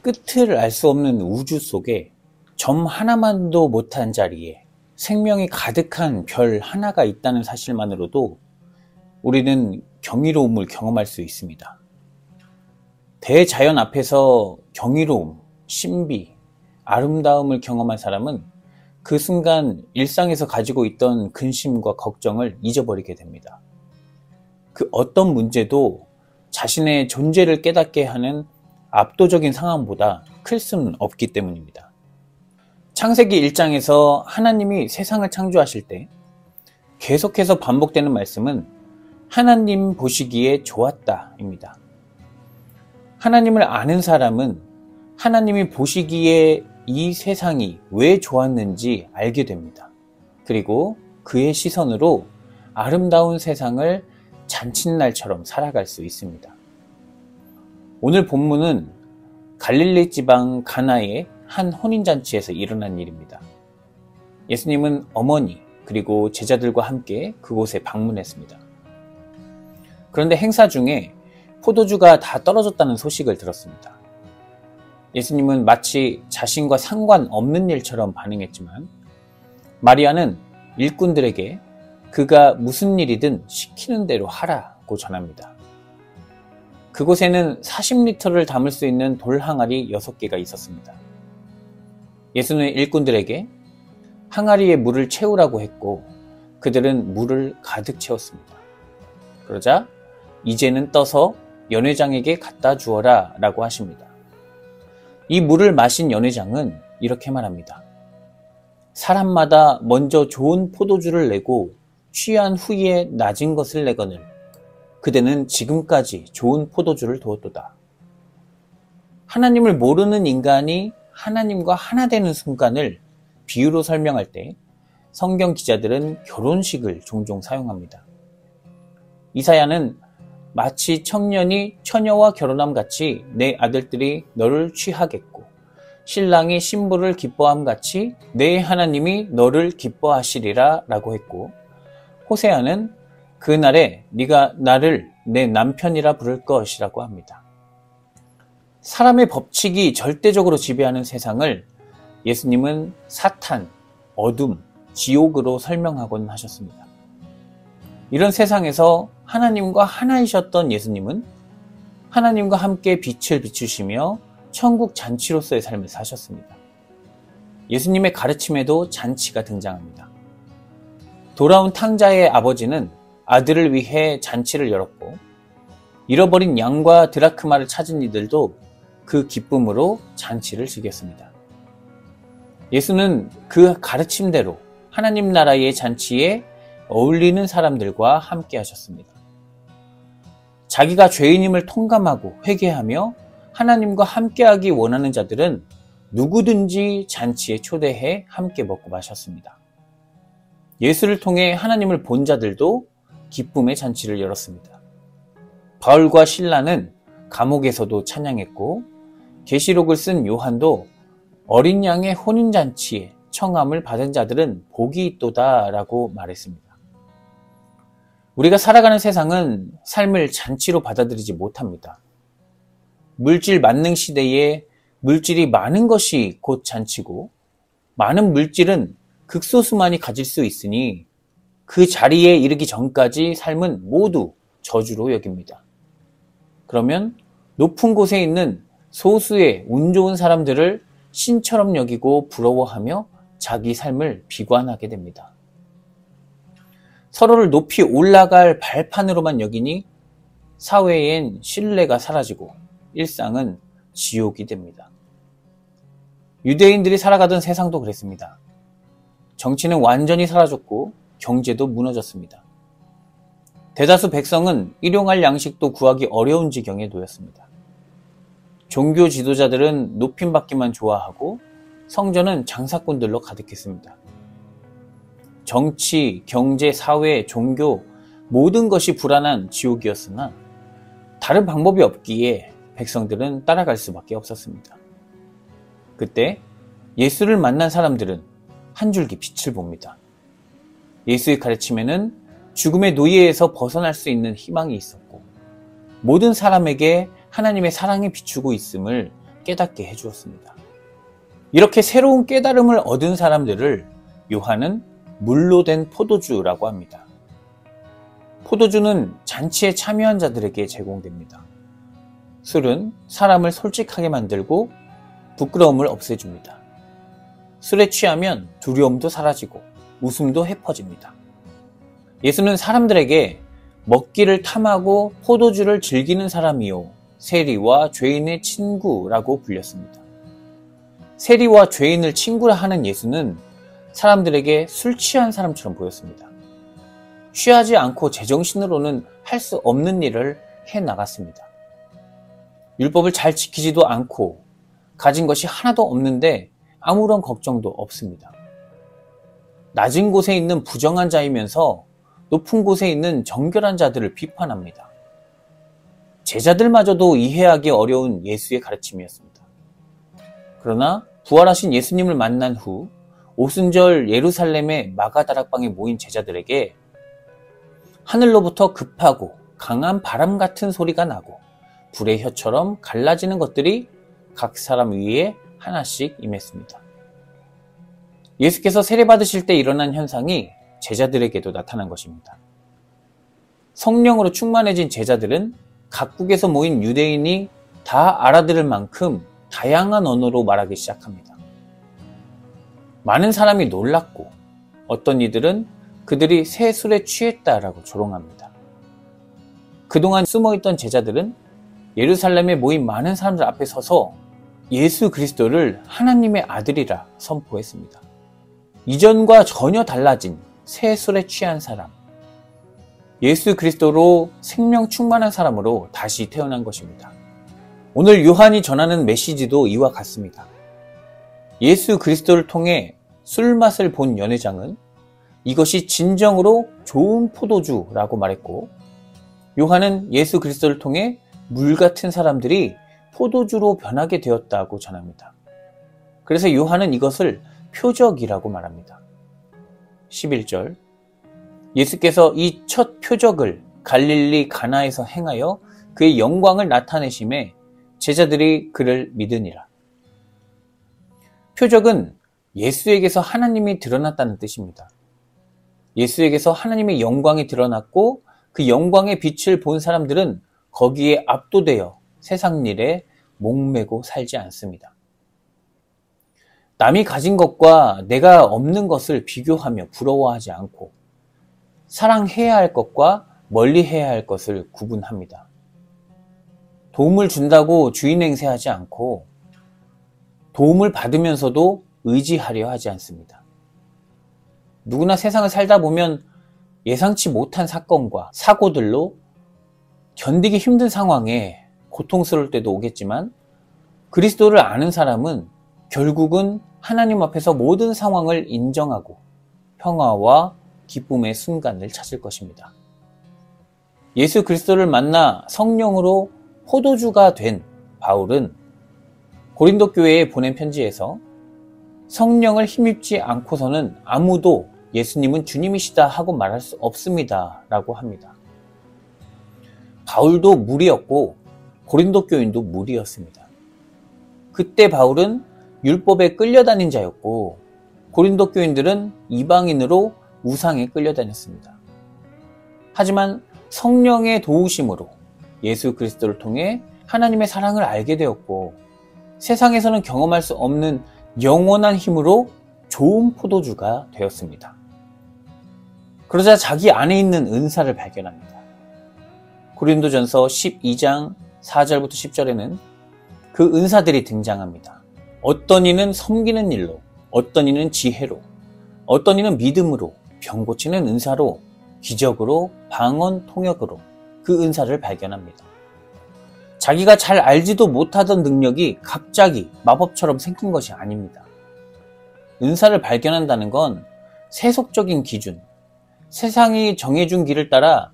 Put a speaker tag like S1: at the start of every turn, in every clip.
S1: 끝을 알 수 없는 우주 속에 점 하나만도 못한 자리에 생명이 가득한 별 하나가 있다는 사실만으로도 우리는 경이로움을 경험할 수 있습니다. 대자연 앞에서 경이로움, 신비, 아름다움을 경험한 사람은 그 순간 일상에서 가지고 있던 근심과 걱정을 잊어버리게 됩니다. 그 어떤 문제도 자신의 존재를 깨닫게 하는 압도적인 상황보다 클 수는 없기 때문입니다. 창세기 1장에서 하나님이 세상을 창조하실 때 계속해서 반복되는 말씀은 하나님 보시기에 좋았다입니다. 하나님을 아는 사람은 하나님이 보시기에 이 세상이 왜 좋았는지 알게 됩니다. 그리고 그의 시선으로 아름다운 세상을 잔칫날처럼 살아갈 수 있습니다. 오늘 본문은 갈릴리 지방 가나의 한 혼인잔치에서 일어난 일입니다. 예수님은 어머니 그리고 제자들과 함께 그곳에 방문했습니다. 그런데 행사 중에 포도주가 다 떨어졌다는 소식을 들었습니다. 예수님은 마치 자신과 상관없는 일처럼 반응했지만 마리아는 일꾼들에게 그가 무슨 일이든 시키는 대로 하라고 전합니다. 그곳에는 40리터를 담을 수 있는 돌 항아리 6개가 있었습니다. 예수는 일꾼들에게 항아리에 물을 채우라고 했고 그들은 물을 가득 채웠습니다. 그러자 이제는 떠서 연회장에게 갖다 주어라 라고 하십니다. 이 물을 마신 연회장은 이렇게 말합니다. 사람마다 먼저 좋은 포도주를 내고 취한 후에 낮은 것을 내거늘 그대는 지금까지 좋은 포도주를 두었도다. 하나님을 모르는 인간이 하나님과 하나 되는 순간을 비유로 설명할 때 성경 기자들은 결혼식을 종종 사용합니다. 이사야는 마치 청년이 처녀와 결혼함 같이 내 아들들이 너를 취하겠고 신랑이 신부를 기뻐함 같이 내 하나님이 너를 기뻐하시리라 라고 했고 호세아는 그날에 네가 나를 내 남편이라 부를 것이라고 합니다. 사람의 법칙이 절대적으로 지배하는 세상을 예수님은 사탄, 어둠, 지옥으로 설명하곤 하셨습니다. 이런 세상에서 하나님과 하나이셨던 예수님은 하나님과 함께 빛을 비추시며 천국 잔치로서의 삶을 사셨습니다. 예수님의 가르침에도 잔치가 등장합니다. 돌아온 탕자의 아버지는 아들을 위해 잔치를 열었고 잃어버린 양과 드라크마를 찾은 이들도 그 기쁨으로 잔치를 즐겼습니다. 예수는 그 가르침대로 하나님 나라의 잔치에 어울리는 사람들과 함께 하셨습니다. 자기가 죄인임을 통감하고 회개하며 하나님과 함께하기 원하는 자들은 누구든지 잔치에 초대해 함께 먹고 마셨습니다. 예수를 통해 하나님을 본 자들도 기쁨의 잔치를 열었습니다. 바울과 실라는 감옥에서도 찬양했고 계시록을 쓴 요한도 어린 양의 혼인잔치에 청함을 받은 자들은 복이 있도다 라고 말했습니다. 우리가 살아가는 세상은 삶을 잔치로 받아들이지 못합니다. 물질 만능 시대에 물질이 많은 것이 곧 잔치고 많은 물질은 극소수만이 가질 수 있으니 그 자리에 이르기 전까지 삶은 모두 저주로 여깁니다. 그러면 높은 곳에 있는 소수의 운 좋은 사람들을 신처럼 여기고 부러워하며 자기 삶을 비관하게 됩니다. 서로를 높이 올라갈 발판으로만 여기니 사회엔 신뢰가 사라지고 일상은 지옥이 됩니다. 유대인들이 살아가던 세상도 그랬습니다. 정치는 완전히 사라졌고 경제도 무너졌습니다. 대다수 백성은 일용할 양식도 구하기 어려운 지경에 놓였습니다. 종교 지도자들은 높임받기만 좋아하고 성전은 장사꾼들로 가득했습니다. 정치, 경제, 사회, 종교 모든 것이 불안한 지옥이었으나 다른 방법이 없기에 백성들은 따라갈 수밖에 없었습니다. 그때 예수를 만난 사람들은 한 줄기 빛을 봅니다. 예수의 가르침에는 죽음의 노예에서 벗어날 수 있는 희망이 있었고 모든 사람에게 하나님의 사랑이 비추고 있음을 깨닫게 해주었습니다. 이렇게 새로운 깨달음을 얻은 사람들을 요한은 물로 된 포도주라고 합니다. 포도주는 잔치에 참여한 자들에게 제공됩니다. 술은 사람을 솔직하게 만들고 부끄러움을 없애줍니다. 술에 취하면 두려움도 사라지고 웃음도 헤퍼집니다. 예수는 사람들에게 먹기를 탐하고 포도주를 즐기는 사람이요 세리와 죄인의 친구라고 불렸습니다. 세리와 죄인을 친구라 하는 예수는 사람들에게 술 취한 사람처럼 보였습니다. 취하지 않고 제정신으로는 할 수 없는 일을 해나갔습니다. 율법을 잘 지키지도 않고 가진 것이 하나도 없는데 아무런 걱정도 없습니다. 낮은 곳에 있는 부정한 자이면서 높은 곳에 있는 정결한 자들을 비판합니다. 제자들마저도 이해하기 어려운 예수의 가르침이었습니다. 그러나 부활하신 예수님을 만난 후 오순절 예루살렘의 마가다락방에 모인 제자들에게 하늘로부터 급하고 강한 바람 같은 소리가 나고 불의 혀처럼 갈라지는 것들이 각 사람 위에 하나씩 임했습니다. 예수께서 세례받으실 때 일어난 현상이 제자들에게도 나타난 것입니다. 성령으로 충만해진 제자들은 각국에서 모인 유대인이 다 알아들을 만큼 다양한 언어로 말하기 시작합니다. 많은 사람이 놀랐고 어떤 이들은 그들이 새 술에 취했다라고 조롱합니다. 그동안 숨어있던 제자들은 예루살렘에 모인 많은 사람들 앞에 서서 예수 그리스도를 하나님의 아들이라 선포했습니다. 이전과 전혀 달라진 새 술에 취한 사람, 예수 그리스도로 생명 충만한 사람으로 다시 태어난 것입니다. 오늘 요한이 전하는 메시지도 이와 같습니다. 예수 그리스도를 통해 술맛을 본 연회장은 이것이 진정으로 좋은 포도주라고 말했고, 요한은 예수 그리스도를 통해 물 같은 사람들이 포도주로 변하게 되었다고 전합니다. 그래서 요한은 이것을 표적이라고 말합니다. 11절, 예수께서 이 첫 표적을 갈릴리 가나에서 행하여 그의 영광을 나타내심에 제자들이 그를 믿으니라. 표적은 예수에게서 하나님이 드러났다는 뜻입니다. 예수에게서 하나님의 영광이 드러났고 그 영광의 빛을 본 사람들은 거기에 압도되어 세상 일에 목매고 살지 않습니다. 남이 가진 것과 내가 없는 것을 비교하며 부러워하지 않고 사랑해야 할 것과 멀리해야 할 것을 구분합니다. 도움을 준다고 주인 행세하지 않고 도움을 받으면서도 의지하려 하지 않습니다. 누구나 세상을 살다 보면 예상치 못한 사건과 사고들로 견디기 힘든 상황에 고통스러울 때도 오겠지만 그리스도를 아는 사람은 결국은 하나님 앞에서 모든 상황을 인정하고 평화와 기쁨의 순간을 찾을 것입니다. 예수 그리스도를 만나 성령으로 포도주가 된 바울은 고린도 교회에 보낸 편지에서 성령을 힘입지 않고서는 아무도 예수님은 주님이시다 하고 말할 수 없습니다 라고 합니다. 바울도 무리였고 고린도 교인도 무리였습니다. 그때 바울은 율법에 끌려다닌 자였고 고린도 교인들은 이방인으로 우상에 끌려다녔습니다. 하지만 성령의 도우심으로 예수 그리스도를 통해 하나님의 사랑을 알게 되었고 세상에서는 경험할 수 없는 영원한 힘으로 좋은 포도주가 되었습니다. 그러자 자기 안에 있는 은사를 발견합니다. 고린도전서 12장 4절부터 10절에는 그 은사들이 등장합니다. 어떤 이는 섬기는 일로, 어떤 이는 지혜로, 어떤 이는 믿음으로, 병 고치는 은사로, 기적으로, 방언 통역으로 그 은사를 발견합니다. 자기가 잘 알지도 못하던 능력이 갑자기 마법처럼 생긴 것이 아닙니다. 은사를 발견한다는 건 세속적인 기준, 세상이 정해준 길을 따라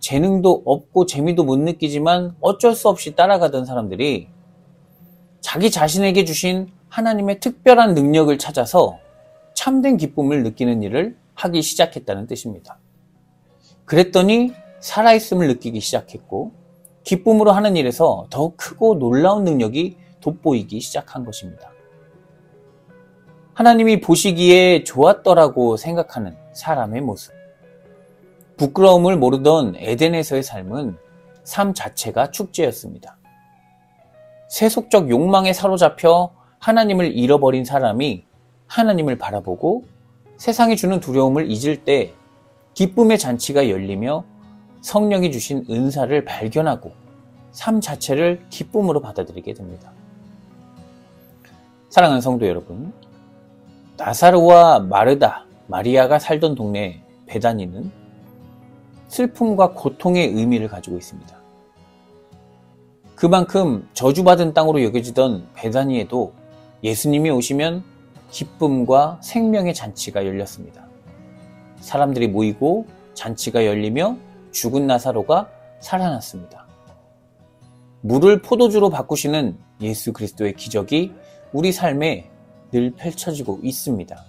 S1: 재능도 없고 재미도 못 느끼지만 어쩔 수 없이 따라가던 사람들이 자기 자신에게 주신 하나님의 특별한 능력을 찾아서 참된 기쁨을 느끼는 일을 하기 시작했다는 뜻입니다. 그랬더니 살아있음을 느끼기 시작했고 기쁨으로 하는 일에서 더 크고 놀라운 능력이 돋보이기 시작한 것입니다. 하나님이 보시기에 좋았더라고 생각하는 사람의 모습. 부끄러움을 모르던 에덴에서의 삶은 삶 자체가 축제였습니다. 세속적 욕망에 사로잡혀 하나님을 잃어버린 사람이 하나님을 바라보고 세상이 주는 두려움을 잊을 때 기쁨의 잔치가 열리며 성령이 주신 은사를 발견하고 삶 자체를 기쁨으로 받아들이게 됩니다. 사랑하는 성도 여러분, 나사로와 마르다, 마리아가 살던 동네 베다니는 슬픔과 고통의 의미를 가지고 있습니다. 그만큼 저주받은 땅으로 여겨지던 베다니에도 예수님이 오시면 기쁨과 생명의 잔치가 열렸습니다. 사람들이 모이고 잔치가 열리며 죽은 나사로가 살아났습니다. 물을 포도주로 바꾸시는 예수 그리스도의 기적이 우리 삶에 늘 펼쳐지고 있습니다.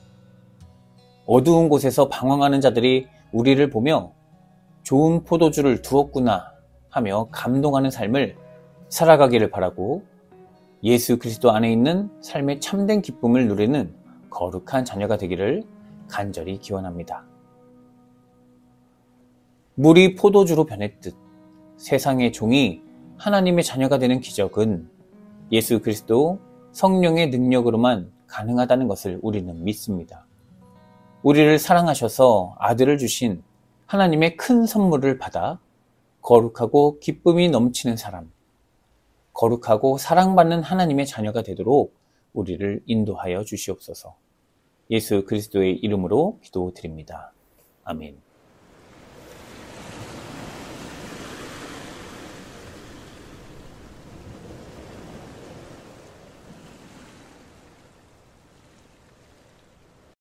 S1: 어두운 곳에서 방황하는 자들이 우리를 보며 좋은 포도주를 두었구나 하며 감동하는 삶을 살아가기를 바라고 예수 그리스도 안에 있는 삶의 참된 기쁨을 누리는 거룩한 자녀가 되기를 간절히 기원합니다. 물이 포도주로 변했듯 세상의 종이 하나님의 자녀가 되는 기적은 예수 그리스도 성령의 능력으로만 가능하다는 것을 우리는 믿습니다. 우리를 사랑하셔서 아들을 주신 하나님의 큰 선물을 받아 거룩하고 기쁨이 넘치는 사람, 거룩하고 사랑받는 하나님의 자녀가 되도록 우리를 인도하여 주시옵소서. 예수 그리스도의 이름으로 기도드립니다. 아멘.